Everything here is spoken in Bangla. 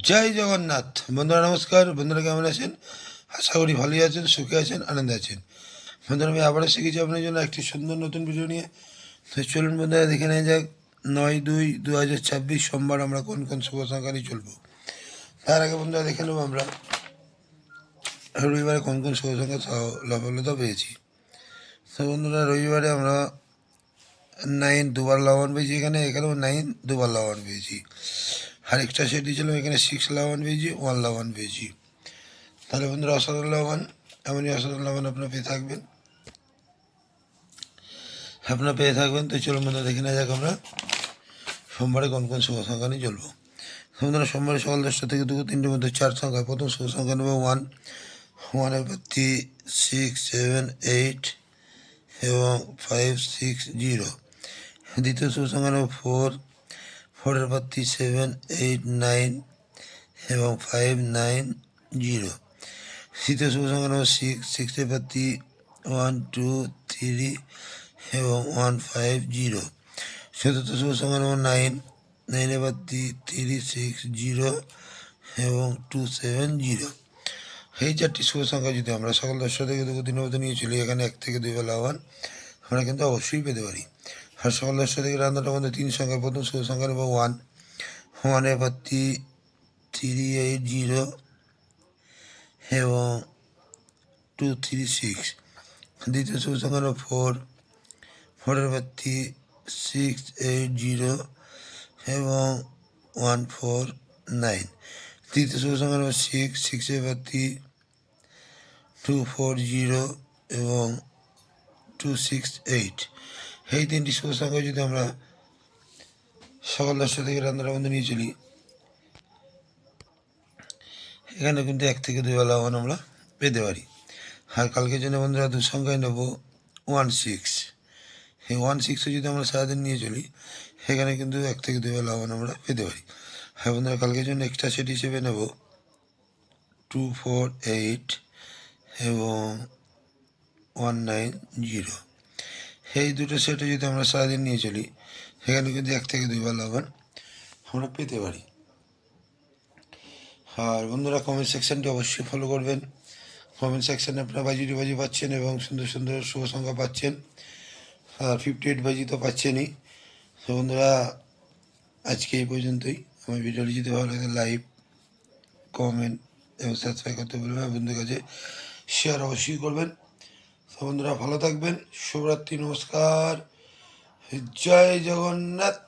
জয় জগন্নাথ। বন্ধুরা নমস্কার। বন্ধুরা কেমন আছেন? আশা করি ভালোই আছেন, সুখে আছেন, আনন্দে আছেন। বন্ধুরা আমি আবারও শিখেছি আপনার জন্য একটি সুন্দর নতুন ভিডিও নিয়ে। তো চলুন বন্ধুরা দেখে নেওয়া যাক 9/2/2026 সোমবার আমরা কোন কোন শুভ সংখ্যা নিয়ে চলবো। তার আগে বন্ধুরা দেখে নেবো আমরা রবিবারে কোন কোন শুভ সংখ্যা সফলতা পেয়েছি। তো বন্ধুরা রবিবারে আমরা 9 দুবার লাভবান পেয়েছি, এখানেও 9 দুবার লাভবান পেয়েছি। আর এক্সট্রা সেট দিয়েছিলাম, এখানে 6 লাভবান পেয়েছি, 1 লাভবান পেয়েছি। তাহলে বন্ধুরা অসাধারণ লাভবান, এমনই অসাধারণ লাভবান আপনারা পেয়ে থাকবেন। তো চলুন বন্ধুরা দেখে নেওয়া যাক আমরা সোমবারে কোন কোন শুভ সংখ্যা নিয়ে চলবো। বন্ধুরা সোমবারে সকাল 10টা থেকে দুপুর 3টের মধ্যে 4 সংখ্যা। প্রথম শুভ সংখ্যা নেবে 1, 1-এর পর 3, 6, 7, 8 এবং 5, 6, 0। দ্বিতীয় শুভ সংখ্যা নেবে 4, 4-এর পর 3, 7, 8, 9 এবং 5, 9, 0। তৃতীয় শুভ সংখ্যা নেবে 6, 6-এর পর 3, 1, 2, 3 এবং 1, 5, 0। চতুর্থ শুভ সংখ্যা নেবে 9, 9-এর পর 3, 6, 0 এবং 2, 7, 0। এই চারটি শুভ সংখ্যা যদি আমরা সকাল 10টা থেকে দুপুর 3টের মধ্যে নিয়ে চলি, এখানে 1 থেকে 2 বার লাভবান আমরা কিন্তু অবশ্যই পেতে পারি। আর সকাল 10টা থেকে রান্নাটা মধ্যে 3 সংখ্যা। প্রথম শুভ সংখ্যা নেব 1, 1-এর পর 3, 8, 0 এবং 2, 3, 6। দ্বিতীয় শুভ সংখ্যা নেব 4, 4-এর পর 3, 6, 8, 0 এবং 1, 4, 9। তৃতীয় শুভ সংখ্যা নেব 6, 6-এর পর 3, 2, 4, 0 এবং 2, 6, 8। এই তিনটি শুভ সংখ্যা যদি আমরা সকাল 10টা থেকে রান্নার মধ্যে নিয়ে চলি, এখানে কিন্তু 1 থেকে 2 বার লাভবান আমরা পেতে পারি। আর কালকের জন্য বন্ধুরা 2 সংখ্যায় নেব 1, 6। এই 1, 6 যদি আমরা সারাদিন নিয়ে চলি, সেখানে কিন্তু 1 থেকে 2 বার লাভবান আমরা পেতে পারি। হ্যাঁ বন্ধুরা কালকের জন্য এক্সট্রা সেট হিসেবে নেব 2, 4, 8 এবং 1, 9, 0। এই দুটো সেটে যদি আমরা সারাদিন নিয়ে চলি, সেখানে কিন্তু 1 থেকে 2 বার লাভবান আমরা পেতে পারি। আর বন্ধুরা কমেন্ট সেকশানটি অবশ্যই ফলো করবেন। কমেন্ট সেকশানে আপনারা বাজি পাচ্ছেন এবং সুন্দর সুন্দর শুভ সংখ্যা পাচ্ছেন। আর 58 বাজি তো পাচ্ছেনই। তো বন্ধুরা আজকে এই পর্যন্তই। আমার ভিডিওটি যদি ভালো লাগে লাইক, কমেন্ট এবং সাবস্ক্রাইব করতে বলবেন। বন্ধুদের কাছে শেয়ার অবশ্যই করবেন। তো বন্ধুরা ভালো থাকবেন। শুভরাত্রি, নমস্কার, জয় জগন্নাথ।